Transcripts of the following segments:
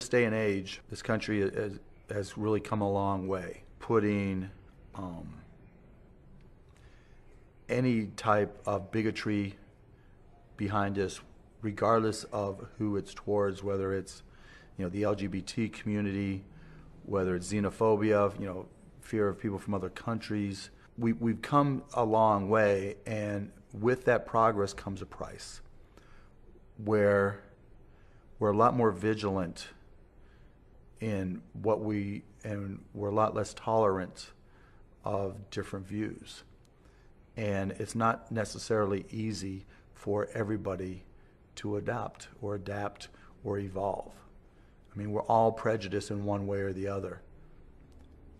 Day and age, this country has really come a long way, putting any type of bigotry behind us, regardless of who it's towards, whether it's, the LGBT community, whether it's xenophobia, fear of people from other countries. We've come a long way, and with that progress comes a price, where we're a lot more vigilant in and we're a lot less tolerant of different views. And it's not necessarily easy for everybody to adapt or evolve. I mean, we're all prejudiced in one way or the other.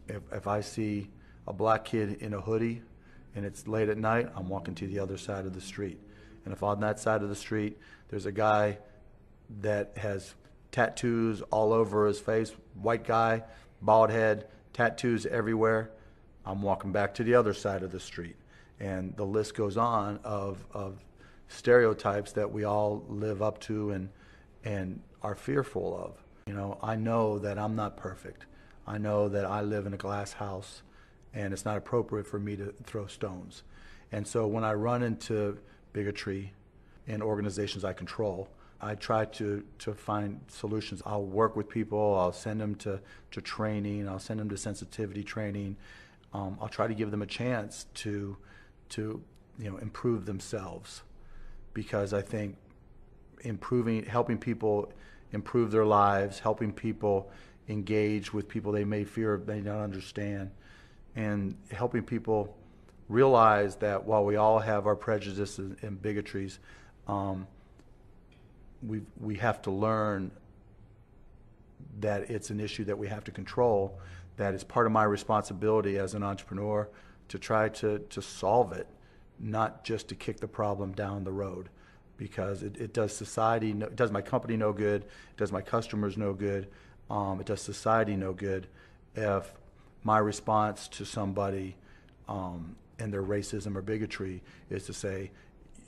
If I see a black kid in a hoodie and it's late at night, I'm walking to the other side of the street. And if on that side of the street there's a guy that has tattoos all over his face, white guy, bald head, tattoos everywhere, I'm walking back to the other side of the street. And the list goes on of stereotypes that we all live up to and are fearful of. I know that I'm not perfect. I know that I live in a glass house, and it's not appropriate for me to throw stones. And so when I run into bigotry in organizations I control, I try to find solutions. I'll work with people, I'll send them to training, I'll send them to sensitivity training. I'll try to give them a chance to improve themselves, because I think helping people improve their lives, helping people engage with people they may fear, may not understand, and helping people realize that while we all have our prejudices and bigotries, we have to learn that it's an issue that we have to control, that it's part of my responsibility as an entrepreneur to try to solve it, not just to kick the problem down the road, because it does society, it does my company no good, it does my customers no good, it does society no good if my response to somebody and their racism or bigotry is to say,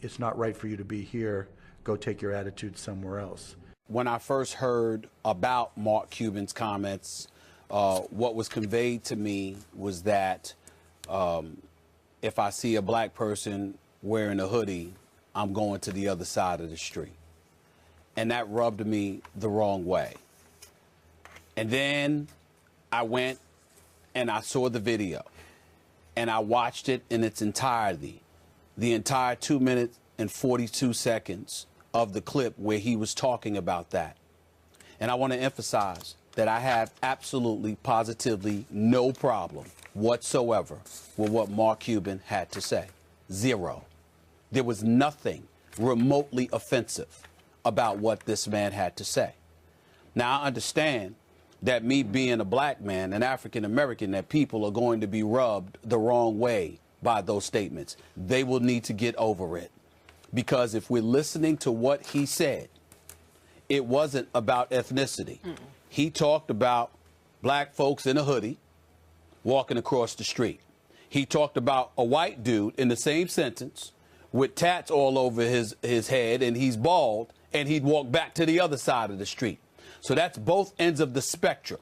it's not right for you to be here, go take your attitude somewhere else. When I first heard about Mark Cuban's comments, what was conveyed to me was that if I see a black person wearing a hoodie, I'm going to the other side of the street. And that rubbed me the wrong way. And then I went and I saw the video and I watched it in its entirety, the entire 2 minutes and 42 seconds of the clip where he was talking about that. And I want to emphasize that I have absolutely, positively no problem whatsoever with what Mark Cuban had to say. Zero. There was nothing remotely offensive about what this man had to say. Now, I understand that me being a black man, an African American, that people are going to be rubbed the wrong way by those statements. They will need to get over it. Because if we're listening to what he said, it wasn't about ethnicity. He talked about black folks in a hoodie walking across the street. He talked about a white dude in the same sentence with tats all over his head, and he's bald, and he'd walk back to the other side of the street. So that's both ends of the spectrum.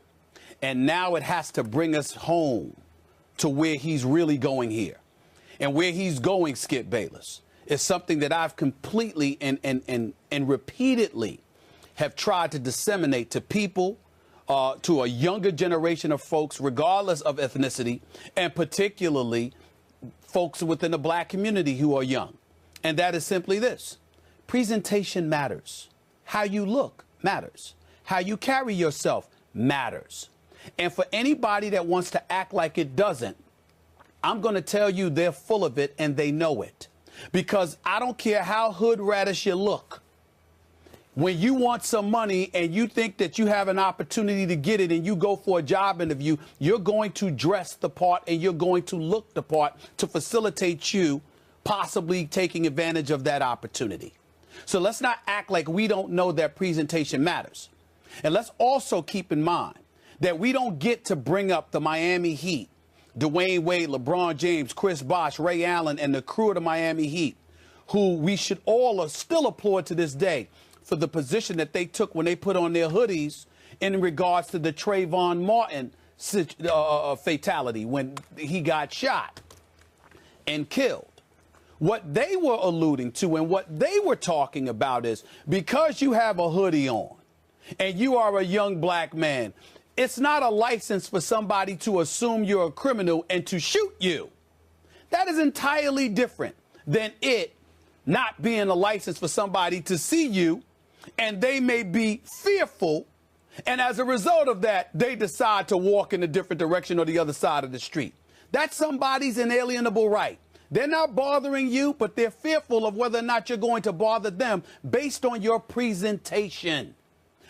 And now it has to bring us home to where he's really going here. And where he's going, Skip Bayless, is something that I've completely and repeatedly have tried to disseminate to people, to a younger generation of folks, regardless of ethnicity, and particularly folks within the black community who are young. And that is simply this: presentation matters. How you look matters. How you carry yourself matters. And for anybody that wants to act like it doesn't, I'm going to tell you they're full of it and they know it. Because I don't care how hood radish you look. When you want some money and you think that you have an opportunity to get it and you go for a job interview, you're going to dress the part and you're going to look the part to facilitate you possibly taking advantage of that opportunity. So let's not act like we don't know that presentation matters. And let's also keep in mind that we don't get to bring up the Miami Heat, Dwayne Wade, LeBron James, Chris Bosh, Ray Allen, and the crew of the Miami Heat, who we should all still applaud to this day for the position that they took when they put on their hoodies in regards to the Trayvon Martin fatality when he got shot and killed. What they were alluding to and what they were talking about is because you have a hoodie on and you are a young black man, it's not a license for somebody to assume you're a criminal and to shoot you. That is entirely different than it not being a license for somebody to see you and they may be fearful, and as a result of that, they decide to walk in a different direction or the other side of the street. That's somebody's inalienable right. They're not bothering you, but they're fearful of whether or not you're going to bother them based on your presentation.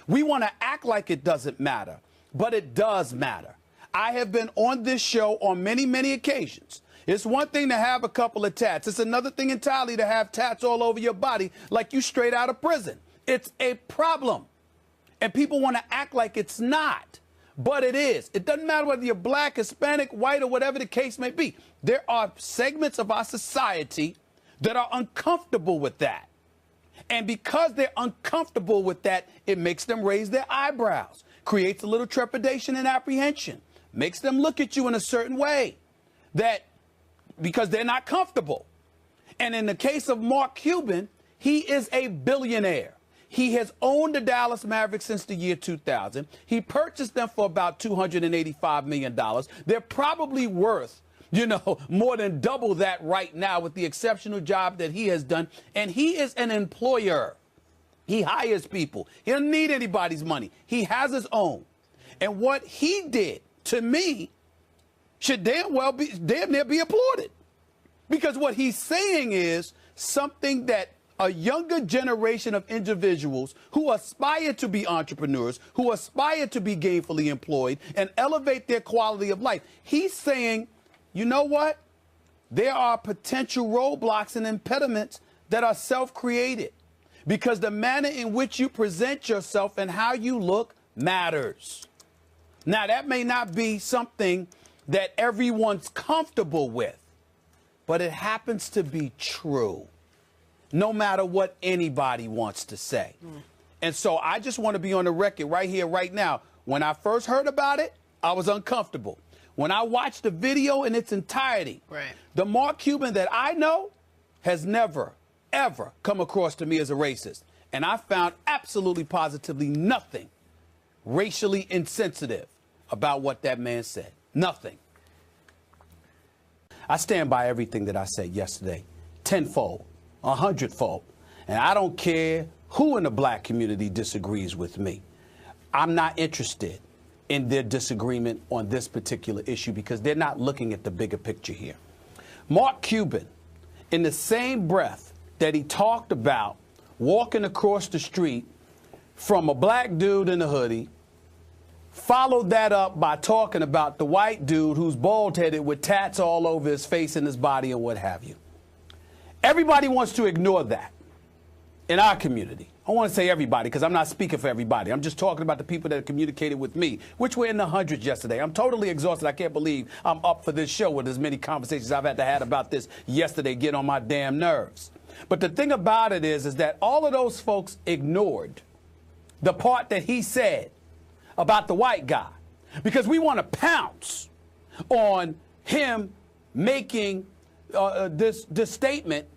We want to act like it doesn't matter, but it does matter. I have been on this show on many, many occasions. It's one thing to have a couple of tats. It's another thing entirely to have tats all over your body like you straight out of prison. It's a problem. And people want to act like it's not. But it is. It doesn't matter whether you're black, Hispanic, white, or whatever the case may be. There are segments of our society that are uncomfortable with that. And because they're uncomfortable with that, it makes them raise their eyebrows, creates a little trepidation and apprehension, makes them look at you in a certain way that because they're not comfortable. And in the case of Mark Cuban, he is a billionaire. He has owned the Dallas Mavericks since the year 2000. He purchased them for about $285 million. They're probably worth, more than double that right now with the exceptional job that he has done. And he is an employer. He hires people. He doesn't need anybody's money. He has his own. And what he did, to me, should damn near be applauded. Because what he's saying is something that a younger generation of individuals who aspire to be entrepreneurs, who aspire to be gainfully employed and elevate their quality of life. He's saying, you know what? There are potential roadblocks and impediments that are self-created because the manner in which you present yourself and how you look matters. Now, that may not be something that everyone's comfortable with, but it happens to be true. No matter what anybody wants to say. And so I just want to be on the record right here, right now. When I first heard about it, I was uncomfortable. When I watched the video in its entirety, the Mark Cuban that I know has never, ever come across to me as a racist. And I found absolutely positively nothing racially insensitive about what that man said. Nothing. I stand by everything that I said yesterday, tenfold. 100-fold. And I don't care who in the black community disagrees with me. I'm not interested in their disagreement on this particular issue because they're not looking at the bigger picture here. Mark Cuban, in the same breath that he talked about walking across the street from a black dude in a hoodie, followed that up by talking about the white dude who's bald-headed with tats all over his face and his body and what have you. Everybody wants to ignore that in our community. I want to say everybody because I'm not speaking for everybody. I'm just talking about the people that communicated with me, which were in the hundreds yesterday. I'm totally exhausted. I can't believe I'm up for this show with as many conversations I've had to have about this yesterday get on my damn nerves. But the thing about it is that all of those folks ignored the part that he said about the white guy because we want to pounce on him making this statement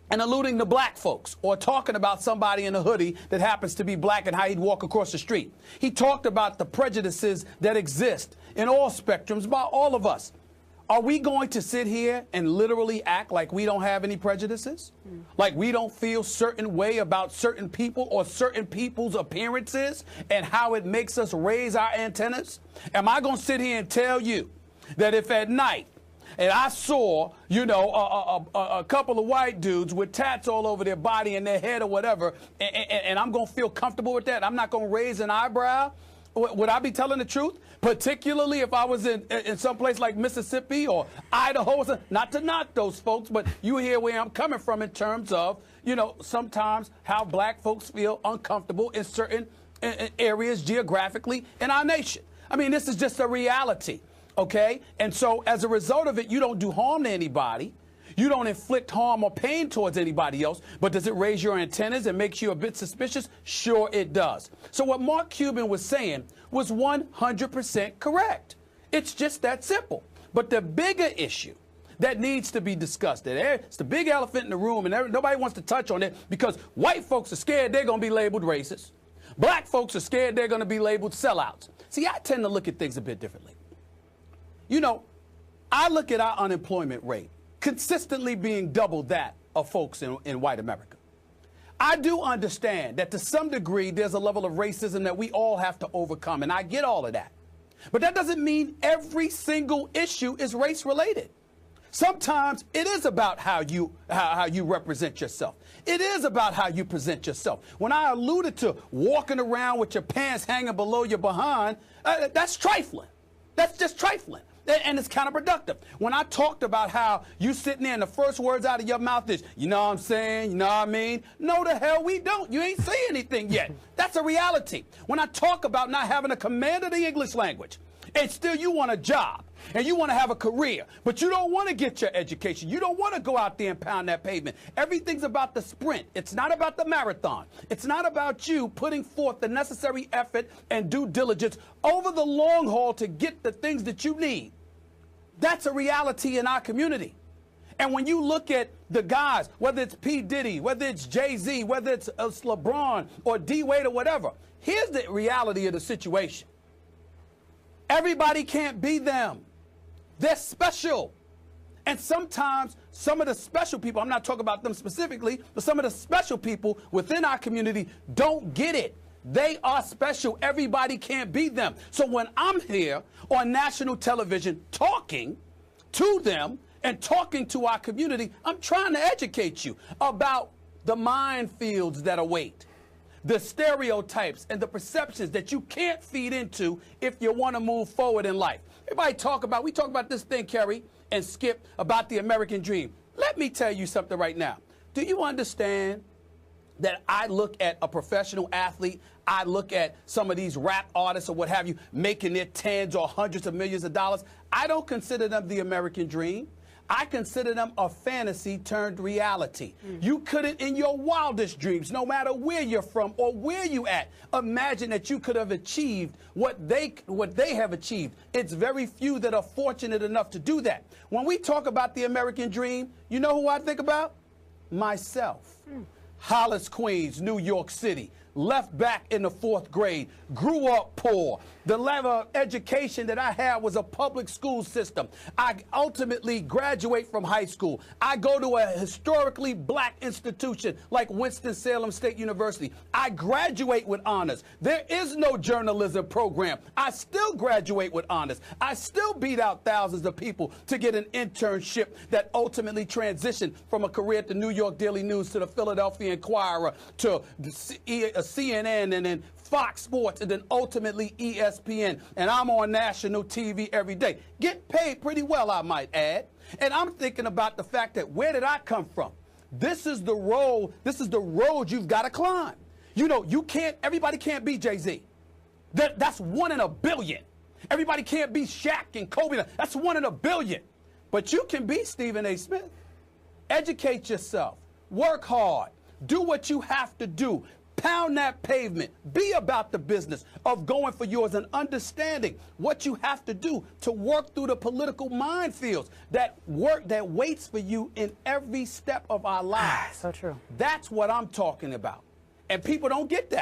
and alluding to black folks or talking about somebody in a hoodie that happens to be black and how he'd walk across the street. He talked about the prejudices that exist in all spectrums by all of us. Are we going to sit here and literally act like we don't have any prejudices? Like we don't feel certain way about certain people or certain people's appearances and how it makes us raise our antennas? Am I going to sit here and tell you that if at night and I saw, a couple of white dudes with tats all over their body and their head or whatever, and I'm going to feel comfortable with that? I'm not going to raise an eyebrow? Would I be telling the truth? Particularly if I was in some place like Mississippi or Idaho, not to knock those folks, but you hear where I'm coming from in terms of, sometimes how black folks feel uncomfortable in certain areas geographically in our nation. I mean, this is just a reality. Okay? And so as a result of it, you don't do harm to anybody. You don't inflict harm or pain towards anybody else, but does it raise your antennas and makes you a bit suspicious? Sure it does. So what Mark Cuban was saying was 100% correct. It's just that simple. But the bigger issue that needs to be discussed, it's the big elephant in the room, and nobody wants to touch on it because white folks are scared they're going to be labeled racist. Black folks are scared they're going to be labeled sellouts. See, I tend to look at things a bit differently. You know, I look at our unemployment rate consistently being double that of folks in white America. I do understand that to some degree there's a level of racism that we all have to overcome, and I get all of that. But that doesn't mean every single issue is race related. Sometimes it is about how you represent yourself. It is about how you present yourself. When I alluded to walking around with your pants hanging below your behind, that's trifling. That's just trifling. And it's counterproductive. When I talked about how you sitting there and the first words out of your mouth is, you know what I'm saying, you know what I mean? No, the hell we don't. You ain't saying anything yet. That's a reality. When I talk about not having a command of the English language, and still you want a job, and you want to have a career, but you don't want to get your education. You don't want to go out there and pound that pavement. Everything's about the sprint. It's not about the marathon. It's not about you putting forth the necessary effort and due diligence over the long haul to get the things that you need. That's a reality in our community. And when you look at the guys, whether it's P. Diddy, whether it's Jay-Z, whether it's LeBron or D-Wade or whatever, here's the reality of the situation. Everybody can't be them. They're special. And sometimes some of the special people, I'm not talking about them specifically, but some of the special people within our community don't get it. They are special. Everybody can't be them. So when I'm here on national television talking to them and talking to our community, I'm trying to educate you about the minefields that await, the stereotypes and the perceptions that you can't feed into if you want to move forward in life. We talk about this thing, Kerry and Skip, about the American dream. Let me tell you something right now. Do you understand that I look at a professional athlete, I look at some of these rap artists or what have you, making their tens or hundreds of millions of dollars. I don't consider them the American dream. I consider them a fantasy turned reality. You couldn't in your wildest dreams, no matter where you're from or where you at, imagine that you could have achieved what they have achieved. It's very few that are fortunate enough to do that. When we talk about the American dream, you know who I think about? Myself. Hollis, Queens, New York City. Left back in the 4th grade, grew up poor. The level of education that I had was a public school system. I ultimately graduate from high school. I go to a historically black institution like Winston-Salem State University. I graduate with honors. There is no journalism program. I still graduate with honors. I still beat out thousands of people to get an internship that ultimately transitioned from a career at the New York Daily News to the Philadelphia Inquirer to CNN and then Fox Sports and then ultimately ESPN. And I'm on national TV every day. Get paid pretty well, I might add. And I'm thinking about the fact that where did I come from? This is the road you've got to climb. You know, everybody can't be Jay-Z. That's 1 in a billion. Everybody can't be Shaq and Kobe. That's 1 in a billion. But you can be Stephen A. Smith. Educate yourself. Work hard. Do what you have to do. Pound that pavement. Be about the business of going for yours and understanding what you have to do to work through the political minefields that waits for you in every step of our lives. So true. That's what I'm talking about. And people don't get that.